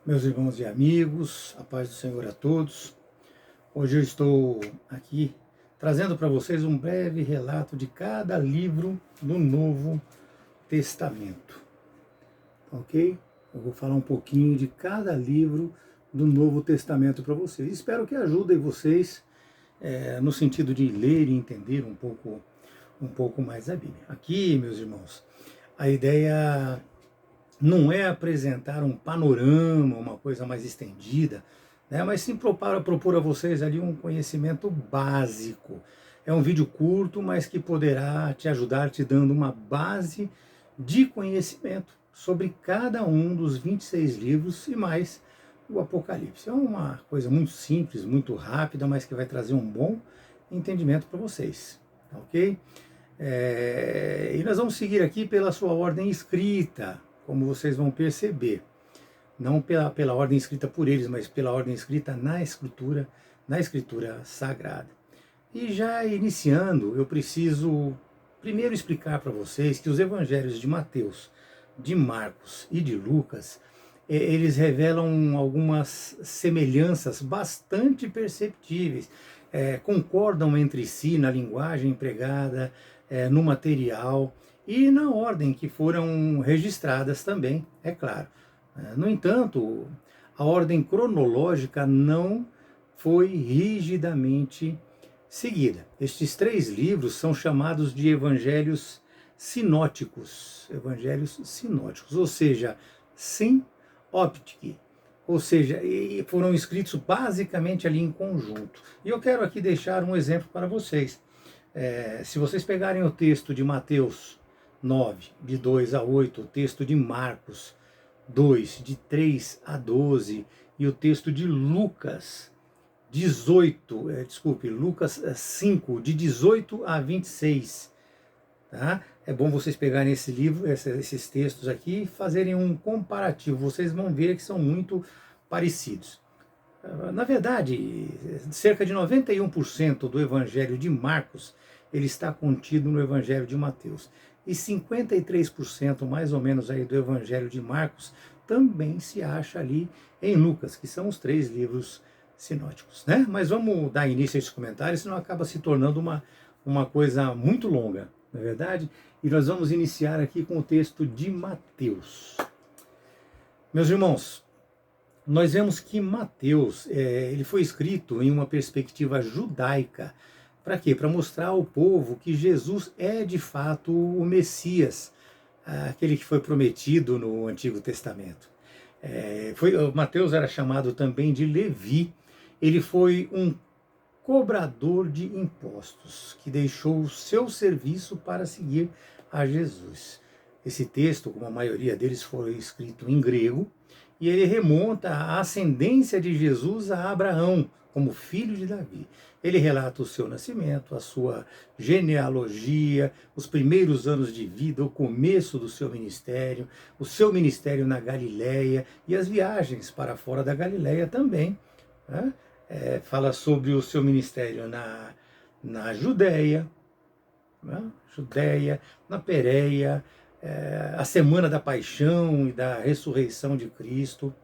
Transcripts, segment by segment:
Meus irmãos e amigos, a paz do Senhor a todos. Hoje eu estou aqui trazendo para vocês um breve relato de cada livro do Novo Testamento, ok? Eu vou falar um pouquinho de cada livro do Novo Testamento para vocês. Espero que ajudem vocês no sentido de ler e entender um pouco mais a Bíblia. Aqui, meus irmãos, a ideia não é apresentar um panorama, uma coisa mais estendida, né? Mas sim para propor a vocês ali um conhecimento básico. É um vídeo curto, mas que poderá te ajudar te dando uma base de conhecimento sobre cada um dos 26 livros e mais o Apocalipse. É uma coisa muito simples, muito rápida, mas que vai trazer um bom entendimento para vocês, ok? E nós vamos seguir aqui pela sua ordem escrita, como vocês vão perceber, não pela ordem escrita por eles, mas pela ordem escrita na Escritura Sagrada. E já iniciando, eu preciso primeiro explicar para vocês que os evangelhos de Mateus, de Marcos e de Lucas, eles revelam algumas semelhanças bastante perceptíveis, concordam entre si na linguagem empregada, no material, e na ordem que foram registradas também, é claro. No entanto, a ordem cronológica não foi rigidamente seguida. Estes 3 livros são chamados de evangelhos sinóticos, ou seja, sinóptico, ou seja, foram escritos basicamente ali em conjunto. E eu quero aqui deixar um exemplo para vocês. Se vocês pegarem o texto de Mateus 9, de 2 a 8, o texto de Marcos 2, de 3 a 12, e o texto de Lucas 5, de 18 a 26, tá? É bom vocês pegarem esse livro, esses textos aqui e fazerem um comparativo, vocês vão ver que são muito parecidos. Na verdade, cerca de 91% do Evangelho de Marcos, ele está contido no Evangelho de Mateus. E 53% mais ou menos aí do Evangelho de Marcos também se acha ali em Lucas, que são os 3 livros sinóticos, né? Mas vamos dar início a esse comentário, senão acaba se tornando uma coisa muito longa, não é verdade? E nós vamos iniciar aqui com o texto de Mateus. Meus irmãos, nós vemos que Mateus ele foi escrito em uma perspectiva judaica. Para quê? Para mostrar ao povo que Jesus é de fato o Messias, aquele que foi prometido no Antigo Testamento. Mateus era chamado também de Levi. Ele foi um cobrador de impostos, que deixou o seu serviço para seguir a Jesus. Esse texto, como a maioria deles, foi escrito em grego, e ele remonta à ascendência de Jesus a Abraão, como filho de Davi. Ele relata o seu nascimento, a sua genealogia, os primeiros anos de vida, o começo do seu ministério na Galileia e as viagens para fora da Galileia também, né? Fala sobre o seu ministério na Judéia, né? Na Pérea, a semana da paixão e da ressurreição de Cristo.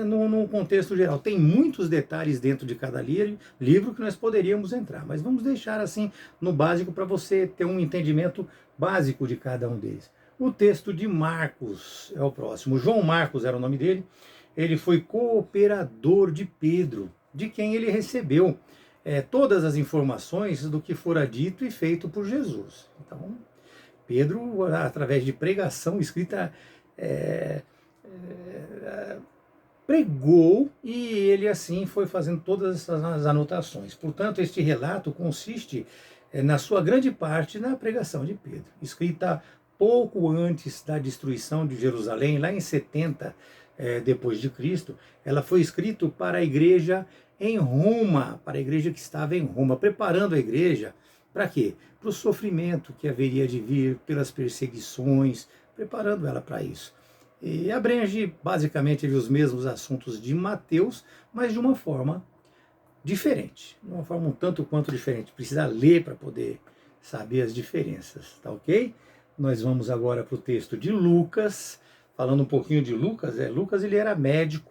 Num contexto geral, tem muitos detalhes dentro de cada livro que nós poderíamos entrar, mas vamos deixar assim no básico para você ter um entendimento básico de cada um deles. O texto de Marcos é o próximo. João Marcos era o nome dele. Ele foi cooperador de Pedro, de quem ele recebeu todas as informações do que fora dito e feito por Jesus. Então, Pedro, através de pregação escrita, pregou, e ele assim foi fazendo todas essas anotações. Portanto, este relato consiste, na sua grande parte, na pregação de Pedro, escrita pouco antes da destruição de Jerusalém, lá em 70 depois de Cristo. Ela foi escrita para a igreja em Roma, para a igreja que estava em Roma, preparando a igreja para quê? Para o sofrimento que haveria de vir, pelas perseguições, preparando ela para isso. E abrange basicamente os mesmos assuntos de Mateus, mas de uma forma diferente, de uma forma um tanto quanto diferente. Precisa ler para poder saber as diferenças, tá ok? Nós vamos agora para o texto de Lucas, falando um pouquinho de Lucas, Lucas ele era médico,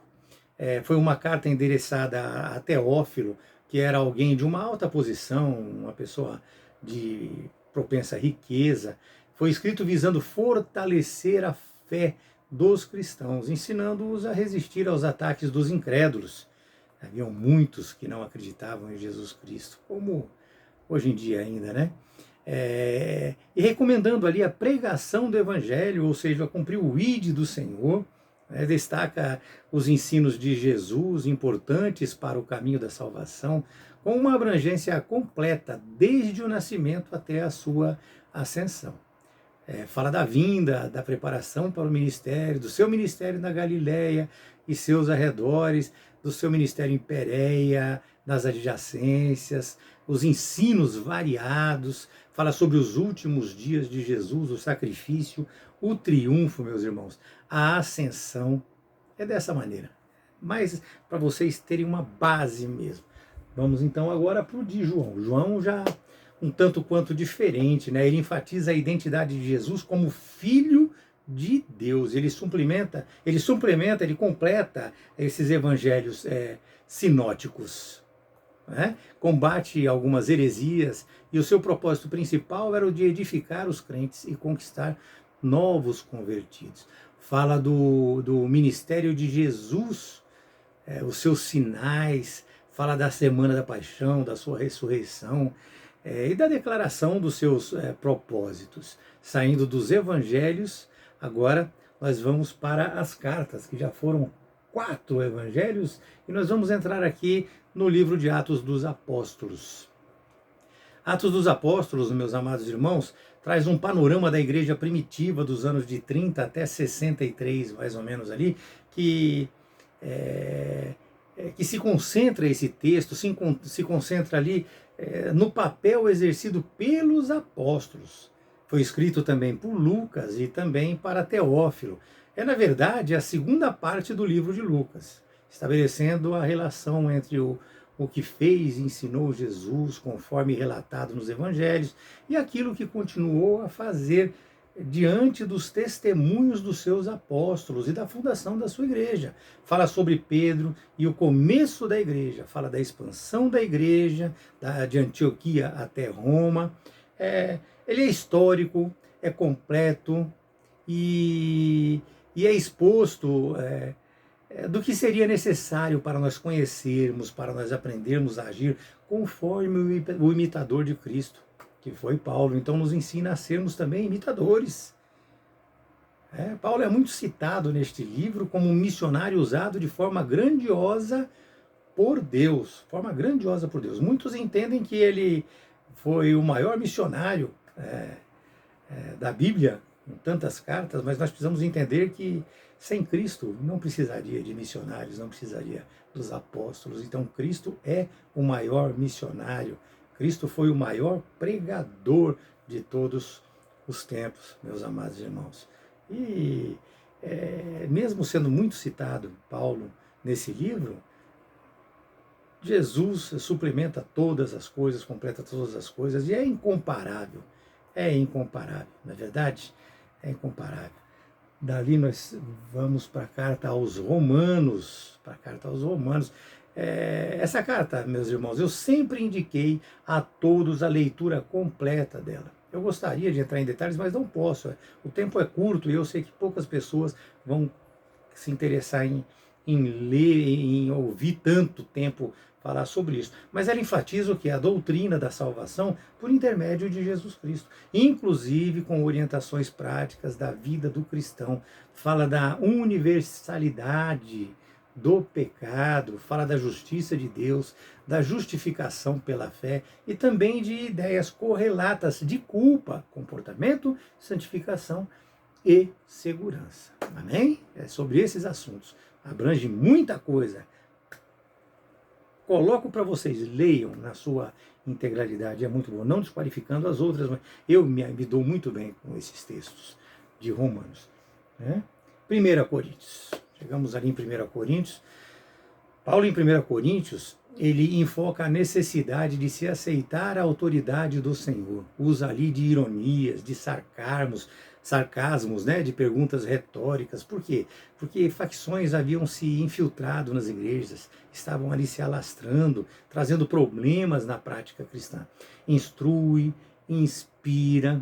foi uma carta endereçada a Teófilo, que era alguém de uma alta posição, uma pessoa de propensa à riqueza. Foi escrito visando fortalecer a fé dos cristãos, ensinando-os a resistir aos ataques dos incrédulos. Haviam muitos que não acreditavam em Jesus Cristo, como hoje em dia ainda, né? E recomendando ali a pregação do Evangelho, ou seja, cumprir o ID do Senhor, destaca os ensinos de Jesus, importantes para o caminho da salvação, com uma abrangência completa, desde o nascimento até a sua ascensão. Fala da vinda, da preparação para o ministério, do seu ministério na Galileia e seus arredores, do seu ministério em Pérea, nas adjacências, os ensinos variados, fala sobre os últimos dias de Jesus, o sacrifício, o triunfo, meus irmãos, a ascensão. É dessa maneira, mas para vocês terem uma base mesmo. Vamos então agora para o de João. João já um tanto quanto diferente, né? Ele enfatiza a identidade de Jesus como Filho de Deus. Ele completa esses evangelhos sinóticos, né? Combate algumas heresias, e o seu propósito principal era o de edificar os crentes e conquistar novos convertidos. Fala do ministério de Jesus, os seus sinais, fala da semana da paixão, da sua ressurreição, e da declaração dos seus propósitos. Saindo dos evangelhos, agora nós vamos para as cartas, que já foram 4 evangelhos, e nós vamos entrar aqui no livro de Atos dos Apóstolos. Atos dos Apóstolos, meus amados irmãos, traz um panorama da igreja primitiva dos anos de 30 até 63, mais ou menos ali, que se concentra esse texto, se concentra ali no papel exercido pelos apóstolos. Foi escrito também por Lucas e também para Teófilo. Na verdade, a segunda parte do livro de Lucas, estabelecendo a relação entre o que fez e ensinou Jesus, conforme relatado nos evangelhos, e aquilo que continuou a fazer diante dos testemunhos dos seus apóstolos e da fundação da sua igreja. Fala sobre Pedro e o começo da igreja, fala da expansão da igreja, de Antioquia até Roma. Ele é histórico, é completo e é exposto do que seria necessário para nós conhecermos, para nós aprendermos a agir conforme o imitador de Cristo, que foi Paulo. Então nos ensina a sermos também imitadores. Paulo é muito citado neste livro como um missionário usado de forma grandiosa por Deus. Muitos entendem que ele foi o maior missionário da Bíblia, com tantas cartas, mas nós precisamos entender que sem Cristo não precisaria de missionários, não precisaria dos apóstolos. Então Cristo é o maior missionário. Cristo foi o maior pregador de todos os tempos, meus amados irmãos. E mesmo sendo muito citado Paulo nesse livro, Jesus suplementa todas as coisas, completa todas as coisas, e é incomparável, não é verdade? É incomparável. Dali nós vamos para a carta aos Romanos, essa carta, meus irmãos, eu sempre indiquei a todos a leitura completa dela. Eu gostaria de entrar em detalhes, mas não posso. O tempo é curto e eu sei que poucas pessoas vão se interessar em ler, em ouvir tanto tempo falar sobre isso. Mas ela enfatiza o que é a doutrina da salvação por intermédio de Jesus Cristo, inclusive com orientações práticas da vida do cristão. Fala da universalidade do pecado, fala da justiça de Deus, da justificação pela fé e também de ideias correlatas de culpa, comportamento, santificação e segurança. Amém? É sobre esses assuntos. Abrange muita coisa. Coloco para vocês, leiam na sua integralidade, é muito bom, não desqualificando as outras, mas eu me dou muito bem com esses textos de Romanos. 1 Coríntios, chegamos ali em 1 Coríntios. Paulo em 1 Coríntios, ele enfoca a necessidade de se aceitar a autoridade do Senhor, usa ali de ironias, de sarcasmos, sarcasmos, né, de perguntas retóricas. Por quê? Porque facções haviam se infiltrado nas igrejas, estavam ali se alastrando, trazendo problemas na prática cristã. Instrui, inspira.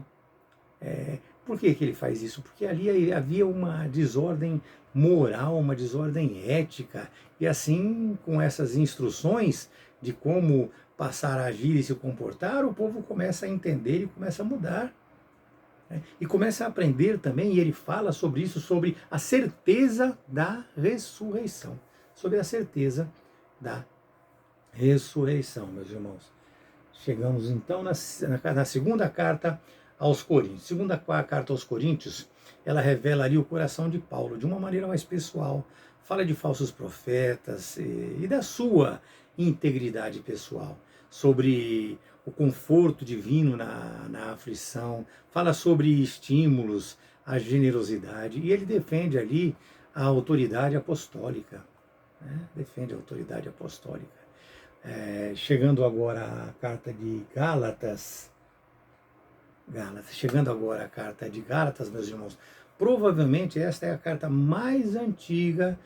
Por que ele faz isso? Porque ali havia uma desordem moral, uma desordem ética, e assim, com essas instruções de como passar a agir e se comportar, o povo começa a entender e começa a mudar. E começa a aprender também, e ele fala sobre isso, sobre a certeza da ressurreição. Sobre a certeza da ressurreição, meus irmãos. Chegamos então na segunda carta aos Coríntios. Segunda carta aos Coríntios, ela revela ali o coração de Paulo, de uma maneira mais pessoal. Fala de falsos profetas e da sua integridade pessoal. Sobre o conforto divino na aflição. Fala sobre estímulos, a generosidade. E ele defende ali a autoridade apostólica. Defende a autoridade apostólica. Chegando agora à carta de Gálatas, chegando agora à carta de Gálatas, meus irmãos, provavelmente esta é a carta mais antiga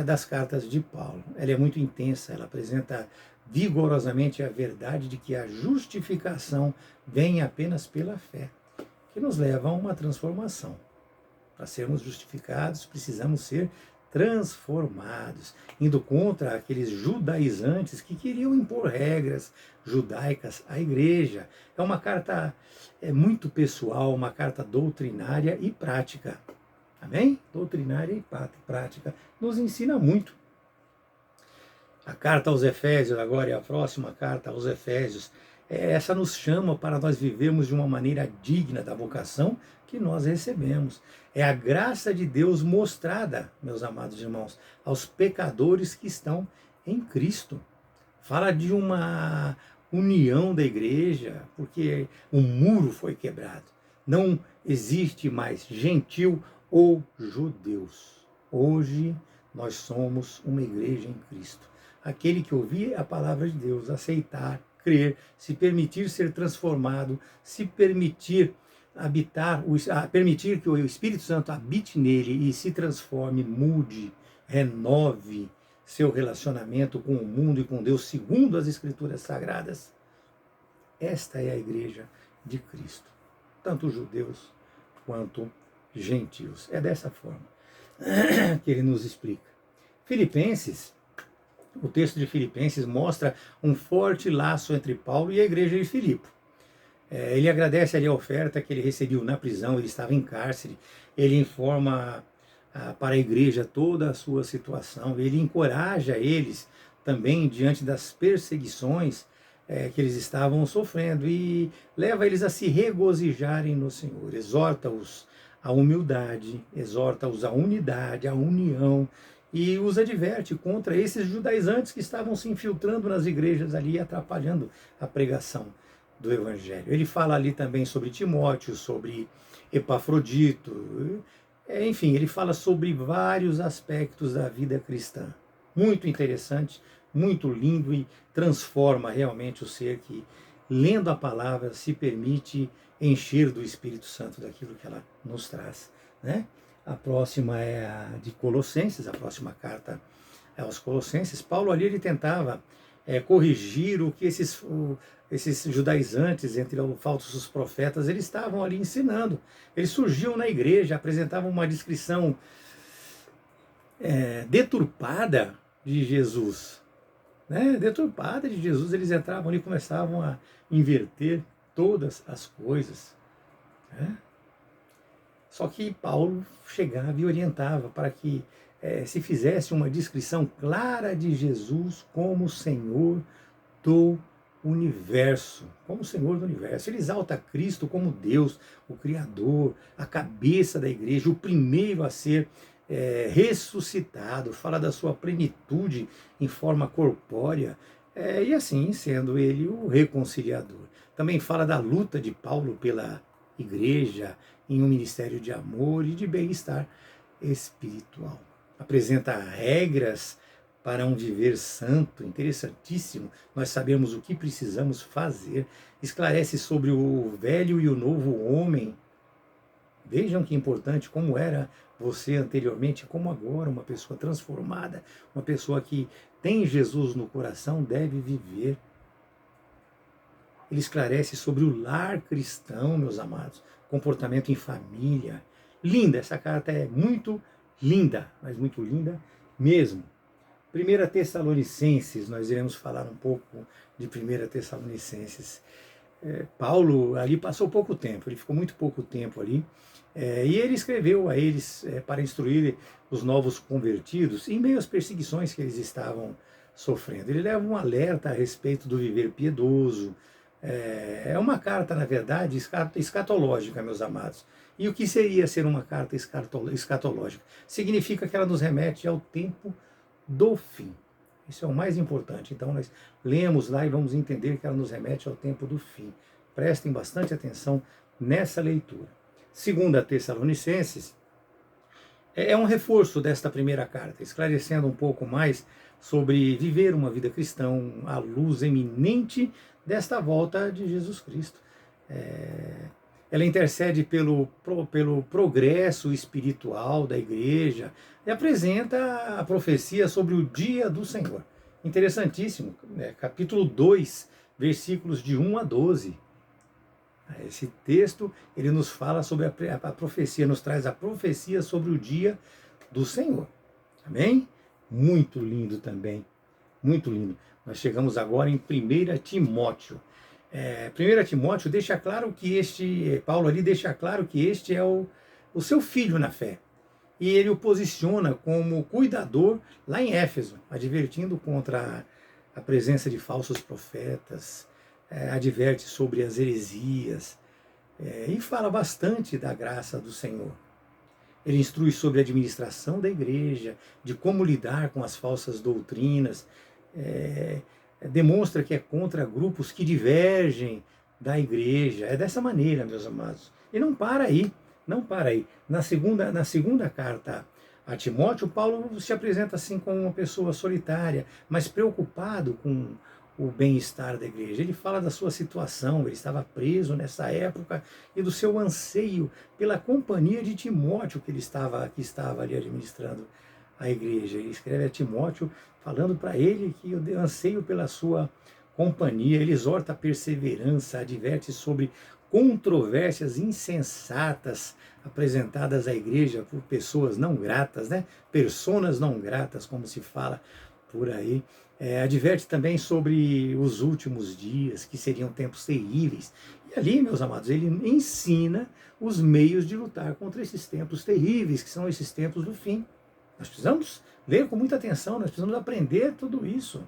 das cartas de Paulo. Ela é muito intensa, ela apresenta vigorosamente a verdade de que a justificação vem apenas pela fé, que nos leva a uma transformação. Para sermos justificados, precisamos ser transformados, indo contra aqueles judaizantes que queriam impor regras judaicas à igreja. É uma carta muito pessoal, uma carta doutrinária e prática. Amém? Doutrinária e prática. Nos ensina muito. A carta aos Efésios, agora é a próxima carta aos Efésios, essa nos chama para nós vivermos de uma maneira digna da vocação que nós recebemos. É a graça de Deus mostrada, meus amados irmãos, aos pecadores que estão em Cristo. Fala de uma união da igreja, porque o muro foi quebrado. Não existe mais gentil ou judeus. Hoje nós somos uma igreja em Cristo. Aquele que ouvir a palavra de Deus, aceitar, crer, se permitir ser transformado, se permitir habitar, permitir que o Espírito Santo habite nele e se transforme, mude, renove seu relacionamento com o mundo e com Deus, segundo as Escrituras Sagradas. Esta é a igreja de Cristo, tanto judeus quanto gentios. É dessa forma que ele nos explica. Filipenses, o texto de Filipenses mostra um forte laço entre Paulo e a igreja de Filipe. Ele agradece ali a oferta que ele recebeu na prisão, ele estava em cárcere, ele informa para a igreja toda a sua situação, ele encoraja eles também diante das perseguições que eles estavam sofrendo e leva eles a se regozijarem no Senhor, exorta-os à humildade, exorta-os à unidade, à união, e os adverte contra esses judaizantes que estavam se infiltrando nas igrejas ali, atrapalhando a pregação do Evangelho. Ele fala ali também sobre Timóteo, sobre Epafrodito, enfim, ele fala sobre vários aspectos da vida cristã. Muito interessante, muito lindo e transforma realmente o ser que, lendo a palavra, se permite encher do Espírito Santo daquilo que ela nos traz, né? A próxima é a de Colossenses, a próxima carta é aos Colossenses. Paulo ali ele tentava corrigir o que esses judaizantes, entre os falsos profetas, eles estavam ali ensinando. Eles surgiam na igreja, apresentavam uma descrição deturpada de Jesus. Deturpada de Jesus, eles entravam ali e começavam a inverter todas as coisas. Só que Paulo chegava e orientava para que se fizesse uma descrição clara de Jesus como Senhor do universo. Como Senhor do universo. Ele exalta Cristo como Deus, o Criador, a cabeça da igreja, o primeiro a ser ressuscitado. Fala da sua plenitude em forma corpórea. E assim, sendo ele o reconciliador. Também fala da luta de Paulo pela igreja, em um ministério de amor e de bem-estar espiritual. Apresenta regras para um viver santo, interessantíssimo. Nós sabemos o que precisamos fazer. Esclarece sobre o velho e o novo homem Vejam que importante, como era você anteriormente, como agora, uma pessoa transformada, uma pessoa que tem Jesus no coração deve viver. Ele esclarece sobre o lar cristão, meus amados, comportamento em família. Linda, essa carta é muito linda, mas muito linda mesmo. 1 Tessalonicenses, nós iremos falar um pouco de 1 Tessalonicenses. Paulo ali passou pouco tempo, ele ficou muito pouco tempo ali, e ele escreveu a eles para instruir os novos convertidos em meio às perseguições que eles estavam sofrendo. Ele leva um alerta a respeito do viver piedoso. É uma carta, na verdade, escatológica, meus amados. E o que seria ser uma carta escatológica? Significa que ela nos remete ao tempo do fim. Isso é o mais importante. Então nós lemos lá e vamos entender que ela nos remete ao tempo do fim. Prestem bastante atenção nessa leitura. 2 Tessalonicenses é um reforço desta primeira carta, esclarecendo um pouco mais sobre viver uma vida cristã à luz eminente desta volta de Jesus Cristo. Ela intercede pelo progresso espiritual da igreja e apresenta a profecia sobre o dia do Senhor. Interessantíssimo, capítulo 2, versículos de 1 a 12. Esse texto, ele nos fala sobre a profecia, nos traz a profecia sobre o dia do Senhor. Amém? Muito lindo também, muito lindo. Nós chegamos agora em 1 Timóteo. 1 Timóteo deixa claro que Paulo ali deixa claro que este é o seu filho na fé. E ele o posiciona como cuidador lá em Éfeso, advertindo contra a presença de falsos profetas, adverte sobre as heresias, e fala bastante da graça do Senhor. Ele instrui sobre a administração da igreja, de como lidar com as falsas doutrinas, demonstra que é contra grupos que divergem da igreja. É dessa maneira, meus amados. E não para aí, não para aí. Na segunda carta a Timóteo, Paulo se apresenta assim como uma pessoa solitária, mas preocupado com o bem-estar da igreja. Ele fala da sua situação, ele estava preso nessa época, e do seu anseio pela companhia de Timóteo que estava ali administrando a igreja. Ele escreve a Timóteo falando para ele que eu anseio pela sua companhia. Ele exorta a perseverança, adverte sobre controvérsias insensatas apresentadas à igreja por pessoas não gratas, personas não gratas, como se fala por aí. Adverte também sobre os últimos dias, que seriam tempos terríveis. E ali, meus amados, ele ensina os meios de lutar contra esses tempos terríveis, que são esses tempos do fim. Nós precisamos ler com muita atenção, nós precisamos aprender tudo isso.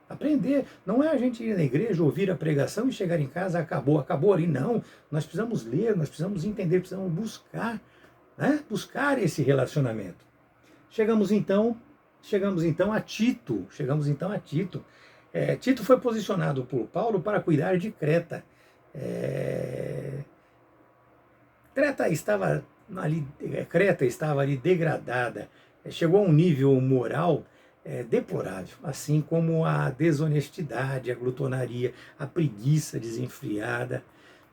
Aprender. Não é a gente ir na igreja, ouvir a pregação e chegar em casa, acabou ali. Não. Nós precisamos ler, nós precisamos entender, precisamos buscar, buscar esse relacionamento. Chegamos então a Tito. Tito foi posicionado por Paulo para cuidar de Creta. Creta estava ali degradada, chegou a um nível moral deplorável, assim como a desonestidade, a glutonaria, a preguiça desenfreada.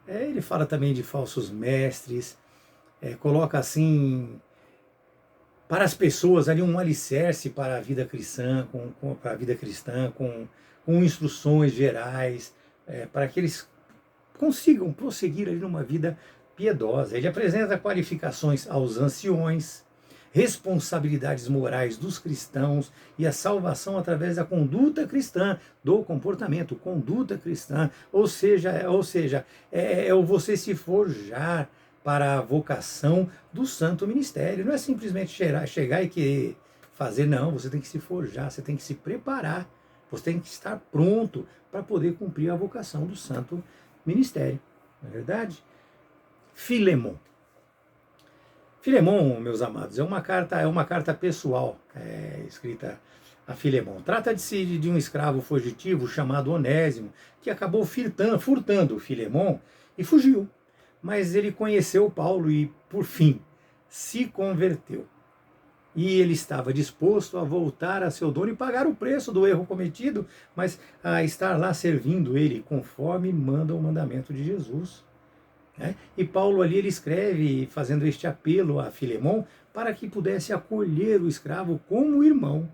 Ele fala também de falsos mestres, coloca assim para as pessoas ali um alicerce para a vida cristã, com instruções gerais, para que eles consigam prosseguir ali numa vida piedosa. Ele apresenta qualificações aos anciões, responsabilidades morais dos cristãos e a salvação através da conduta cristã, do comportamento, conduta cristã, ou seja, é o você se forjar para a vocação do santo ministério. Não é simplesmente chegar e querer fazer, não. Você tem que se forjar, você tem que se preparar, você tem que estar pronto para poder cumprir a vocação do santo ministério. Não é verdade? Filemon, meus amados, é uma carta pessoal, escrita a Filemon. Trata-se de um escravo fugitivo chamado Onésimo, que acabou furtando Filemon e fugiu. Mas ele conheceu Paulo e, por fim, se converteu. E ele estava disposto a voltar a seu dono e pagar o preço do erro cometido, mas a estar lá servindo ele, conforme manda o mandamento de Jesus. né? E Paulo ali ele escreve fazendo este apelo a Filemão para que pudesse acolher o escravo como irmão,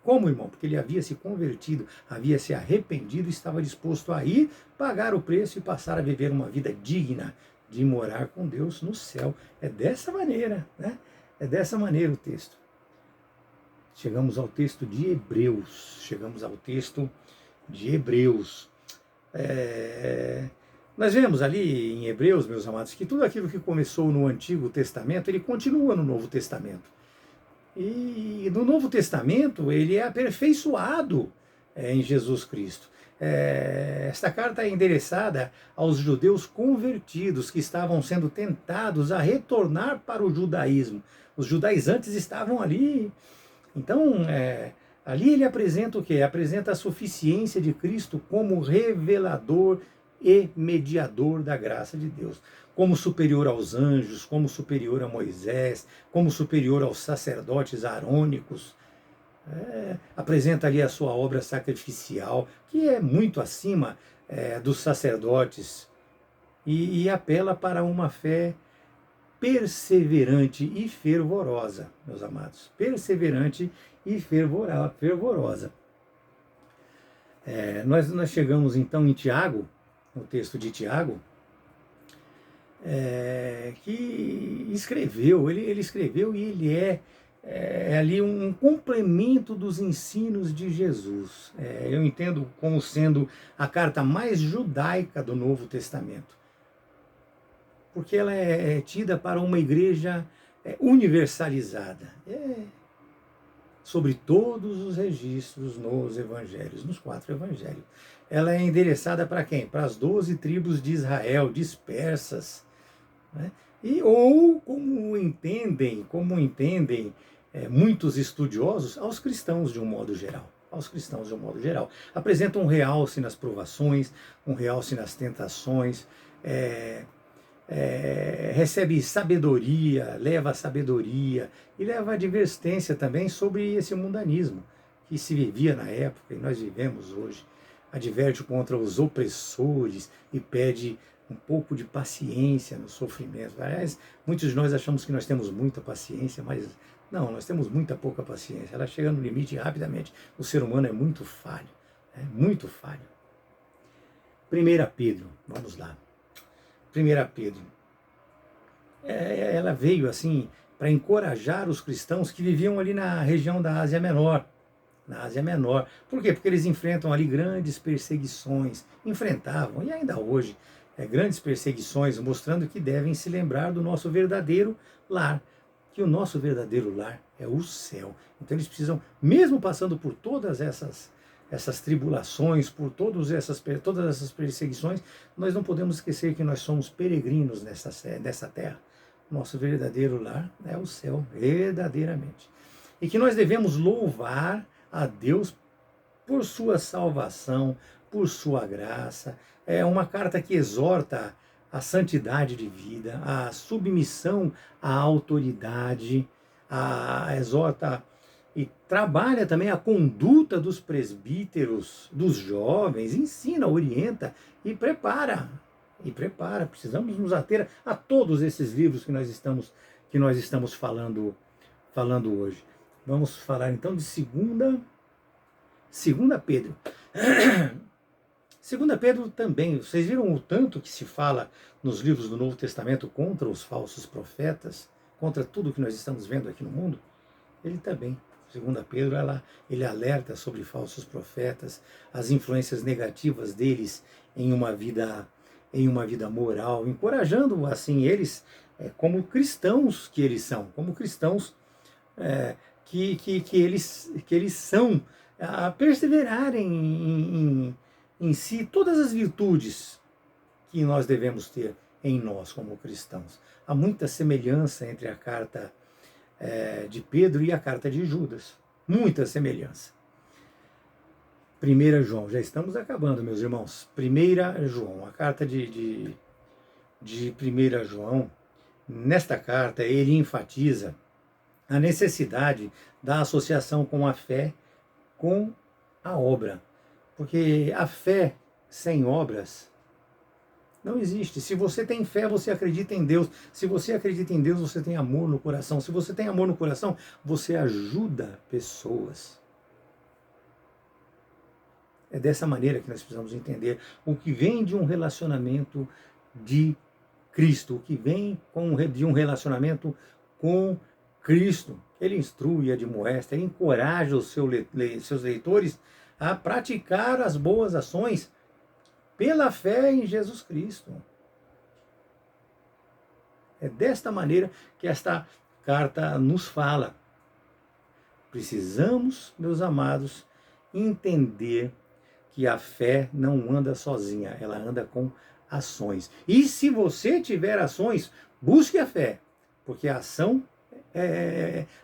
porque ele havia se convertido, havia se arrependido e estava disposto a ir pagar o preço e passar a viver uma vida digna de morar com Deus no céu. É dessa maneira, né? É dessa maneira o texto. Chegamos ao texto de Hebreus. Nós vemos ali em Hebreus, meus amados, que tudo aquilo que começou no Antigo Testamento, ele continua no Novo Testamento. E no Novo Testamento ele é aperfeiçoado em Jesus Cristo. Esta carta é endereçada aos judeus convertidos que estavam sendo tentados a retornar para o judaísmo. Os judaizantes estavam ali. Então, ali ele apresenta o quê? Apresenta a suficiência de Cristo como revelador e mediador da graça de Deus, como superior aos anjos, como superior a Moisés, como superior aos sacerdotes arônicos. Apresenta ali a sua obra sacrificial, que é muito acima dos sacerdotes, e apela para uma fé perseverante e fervorosa, meus amados. Perseverante e fervorosa. Nós chegamos então em Tiago, no texto de Tiago, que escreveu, ele escreveu e ele é ali um complemento dos ensinos de Jesus. Eu entendo como sendo a carta mais judaica do Novo Testamento, porque ela é tida para uma igreja universalizada, sobre todos os registros nos evangelhos, nos 4 evangelhos. Ela é endereçada para quem? Para as 12 tribos de Israel dispersas, né? Ou como entendem muitos estudiosos, aos cristãos de um modo geral. Apresenta um realce nas provações, um realce nas tentações, recebe sabedoria, leva a sabedoria e leva a advertência também sobre esse mundanismo que se vivia na época e nós vivemos hoje. Adverte contra os opressores e pede um pouco de paciência no sofrimento. Aliás, muitos de nós achamos que nós temos muita paciência, mas não, nós temos muita pouca paciência. Ela chega no limite rapidamente. O ser humano é muito falho. Muito falho. 1 Pedro, vamos lá. 1 Pedro. Ela veio assim para encorajar os cristãos que viviam ali na região da Ásia Menor. Por quê? Porque eles enfrentam ali grandes perseguições, enfrentavam, e ainda hoje, grandes perseguições, mostrando que devem se lembrar do nosso verdadeiro lar, que o nosso verdadeiro lar é o céu. Então eles precisam, mesmo passando por todas essas tribulações, por todas essas perseguições, nós não podemos esquecer que nós somos peregrinos nessa terra. Nosso verdadeiro lar é o céu, verdadeiramente. E que nós devemos louvar a Deus por sua salvação, por sua graça. É uma carta que exorta a santidade de vida, a submissão à autoridade, exorta e trabalha também a conduta dos presbíteros, dos jovens, ensina, orienta e prepara. Precisamos nos ater a todos esses livros que nós estamos falando hoje. Vamos falar então de 2 Pedro. 2 Pedro também, vocês viram o tanto que se fala nos livros do Novo Testamento contra os falsos profetas, contra tudo que nós estamos vendo aqui no mundo? Ele também, 2 Pedro, ele alerta sobre falsos profetas, as influências negativas deles em uma vida moral, encorajando assim eles, como cristãos que eles são, que eles são, a perseverarem em si todas as virtudes que nós devemos ter em nós como cristãos. Há muita semelhança entre a carta de Pedro e a carta de Judas. Muita semelhança. 1 João, já estamos acabando, meus irmãos. 1 João, a carta de 1 João, nesta carta ele enfatiza a necessidade da associação com a fé, com a obra. Porque a fé sem obras Não existe. Se você tem fé, você acredita em Deus. Se você acredita em Deus, você tem amor no coração. Se você tem amor no coração, você ajuda pessoas. É dessa maneira que nós precisamos entender o que vem de um relacionamento de Cristo, o que vem de um relacionamento com Cristo. Ele instrui, admoesta, ele encoraja os seus leitores a praticar as boas ações pela fé em Jesus Cristo. É desta maneira que esta carta nos fala. Precisamos, meus amados, entender que a fé não anda sozinha, ela anda com ações. E se você tiver ações, busque a fé, porque a ação,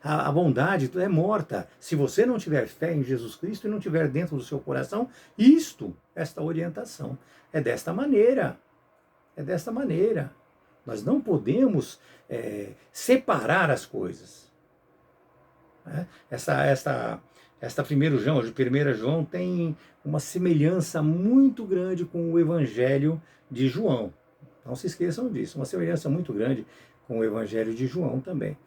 a bondade é morta. Se você não tiver fé em Jesus Cristo e não tiver dentro do seu coração, esta orientação, é desta maneira. É desta maneira. Nós não podemos separar as coisas. Esta 1 João tem uma semelhança muito grande com o Evangelho de João. Não se esqueçam disso, uma semelhança muito grande com o Evangelho de João também.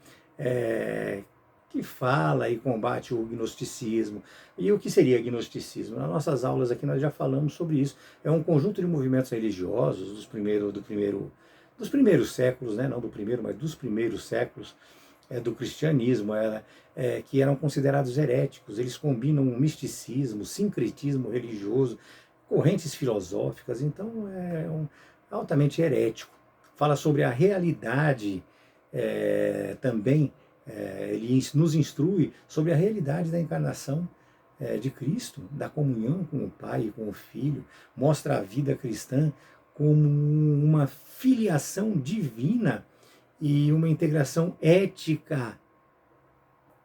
Que fala e combate o gnosticismo. E o que seria gnosticismo? Nas nossas aulas aqui nós já falamos sobre isso. É um conjunto de movimentos religiosos dos primeiros séculos, né? Não do primeiro, mas dos primeiros séculos do cristianismo, que eram considerados heréticos. Eles combinam misticismo, sincretismo religioso, correntes filosóficas, então é altamente herético. Fala sobre a realidade também, ele nos instrui sobre a realidade da encarnação de Cristo, da comunhão com o Pai e com o Filho, mostra a vida cristã como uma filiação divina e uma integração ética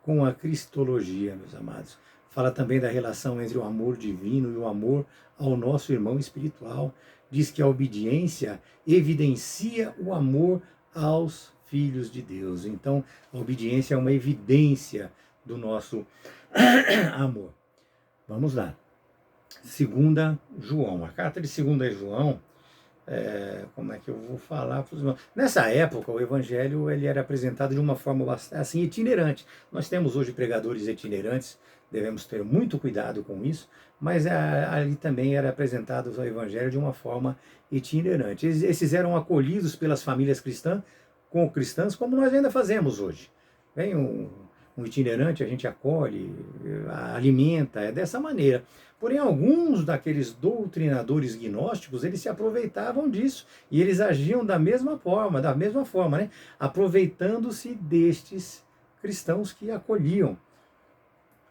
com a cristologia, meus amados. Fala também da relação entre o amor divino e o amor ao nosso irmão espiritual. Diz que a obediência evidencia o amor aos filhos de Deus. Então, a obediência é uma evidência do nosso amor. Vamos lá. 2 João. A carta de 2 João, como é que eu vou falar para os irmãos? Nessa época, o evangelho ele era apresentado de uma forma assim itinerante. Nós temos hoje pregadores itinerantes, devemos ter muito cuidado com isso, mas ali também era apresentado o evangelho de uma forma itinerante. Esses eram acolhidos pelas famílias cristãs, como nós ainda fazemos hoje. Vem um itinerante, a gente acolhe, alimenta, é dessa maneira. Porém, alguns daqueles doutrinadores gnósticos, eles se aproveitavam disso, e eles agiam da mesma forma, né? Aproveitando-se destes cristãos que acolhiam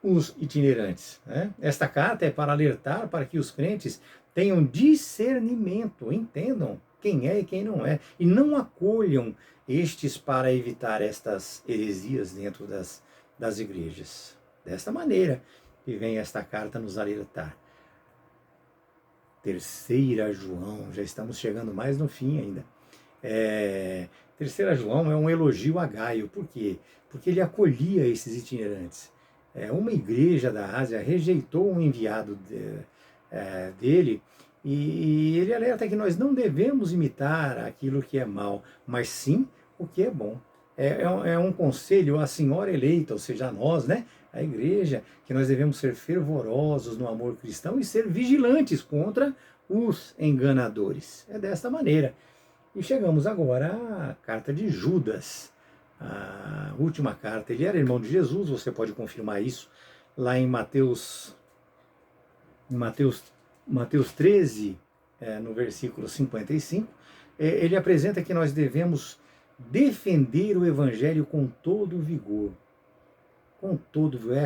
os itinerantes. Né? Esta carta é para alertar para que os crentes tenham discernimento, entendam quem é e quem não é, e não acolham estes para evitar estas heresias dentro das igrejas. Desta maneira que vem esta carta nos alertar. 3 João, já estamos chegando mais no fim ainda. 3 João é um elogio a Gaio. Por quê? Porque ele acolhia esses itinerantes. Uma igreja da Ásia rejeitou um enviado dele, e ele alerta que nós não devemos imitar aquilo que é mal, mas sim o que é bom. É um conselho à senhora eleita, ou seja, a nós, né? A igreja, que nós devemos ser fervorosos no amor cristão e ser vigilantes contra os enganadores. É desta maneira. E chegamos agora à carta de Judas, a última carta. Ele era irmão de Jesus, você pode confirmar isso lá em Mateus 13, no versículo 55. Ele apresenta que nós devemos defender o evangelho com todo vigor. Com todo vigor.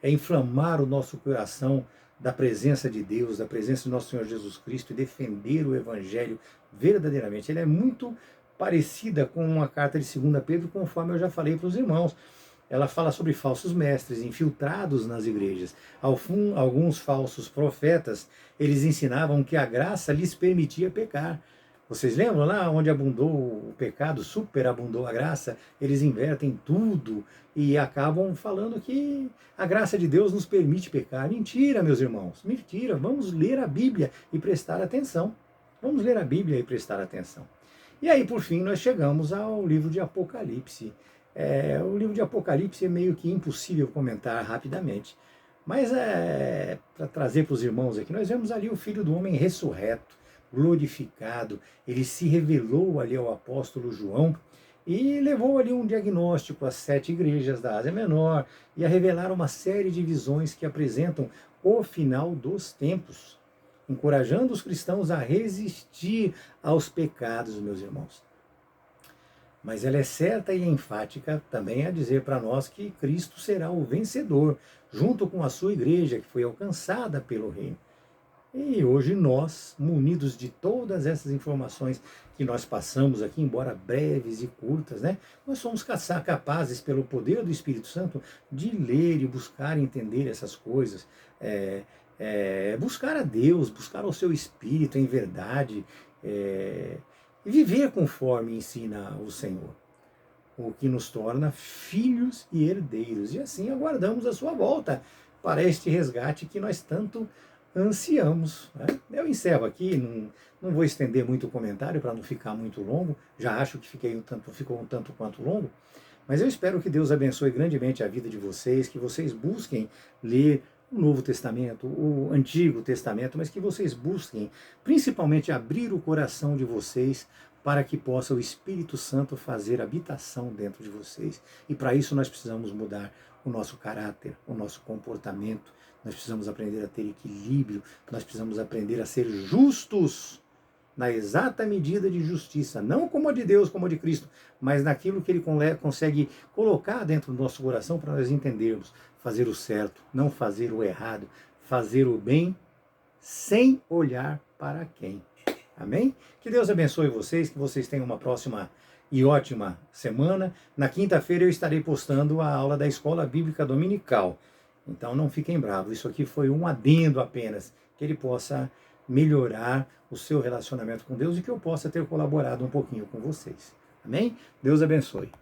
É inflamar o nosso coração da presença de Deus, da presença do nosso Senhor Jesus Cristo, e defender o evangelho verdadeiramente. Ele é muito parecida com a carta de 2 Pedro, conforme eu já falei para os irmãos. Ela fala sobre falsos mestres infiltrados nas igrejas. Alguns falsos profetas, eles ensinavam que a graça lhes permitia pecar. Vocês lembram lá onde abundou o pecado, superabundou a graça? Eles invertem tudo e acabam falando que a graça de Deus nos permite pecar. Mentira, meus irmãos, mentira. Vamos ler a Bíblia e prestar atenção. Vamos ler a Bíblia e prestar atenção. E aí, por fim, nós chegamos ao livro de Apocalipse. O livro de Apocalipse é meio que impossível comentar rapidamente. Mas para trazer para os irmãos aqui, nós vemos ali o Filho do Homem ressurreto, glorificado. Ele se revelou ali ao apóstolo João e levou ali um diagnóstico às 7 igrejas da Ásia Menor e a revelar uma série de visões que apresentam o final dos tempos, encorajando os cristãos a resistir aos pecados, meus irmãos. Mas ela é certa e enfática também a dizer para nós que Cristo será o vencedor, junto com a sua igreja, que foi alcançada pelo reino. E hoje nós, munidos de todas essas informações que nós passamos aqui, embora breves e curtas, né, nós somos capazes, pelo poder do Espírito Santo, de ler e buscar entender essas coisas, buscar a Deus, buscar o seu Espírito em verdade, e viver conforme ensina o Senhor, o que nos torna filhos e herdeiros. E assim aguardamos a sua volta para este resgate que nós tanto ansiamos. Né? Eu encerro aqui, não vou estender muito o comentário para não ficar muito longo, já acho que ficou um tanto quanto longo, mas eu espero que Deus abençoe grandemente a vida de vocês, que vocês busquem ler o Novo Testamento, o Antigo Testamento, mas que vocês busquem principalmente abrir o coração de vocês para que possa o Espírito Santo fazer habitação dentro de vocês. E para isso nós precisamos mudar o nosso caráter, o nosso comportamento, nós precisamos aprender a ter equilíbrio, nós precisamos aprender a ser justos na exata medida de justiça, não como a de Deus, como a de Cristo, mas naquilo que Ele consegue colocar dentro do nosso coração para nós entendermos, fazer o certo, não fazer o errado, fazer o bem sem olhar para quem. Amém? Que Deus abençoe vocês, que vocês tenham uma próxima e ótima semana. Na quinta-feira eu estarei postando a aula da Escola Bíblica Dominical. Então não fiquem bravos, isso aqui foi um adendo apenas, que ele possa melhorar o seu relacionamento com Deus e que eu possa ter colaborado um pouquinho com vocês. Amém? Deus abençoe.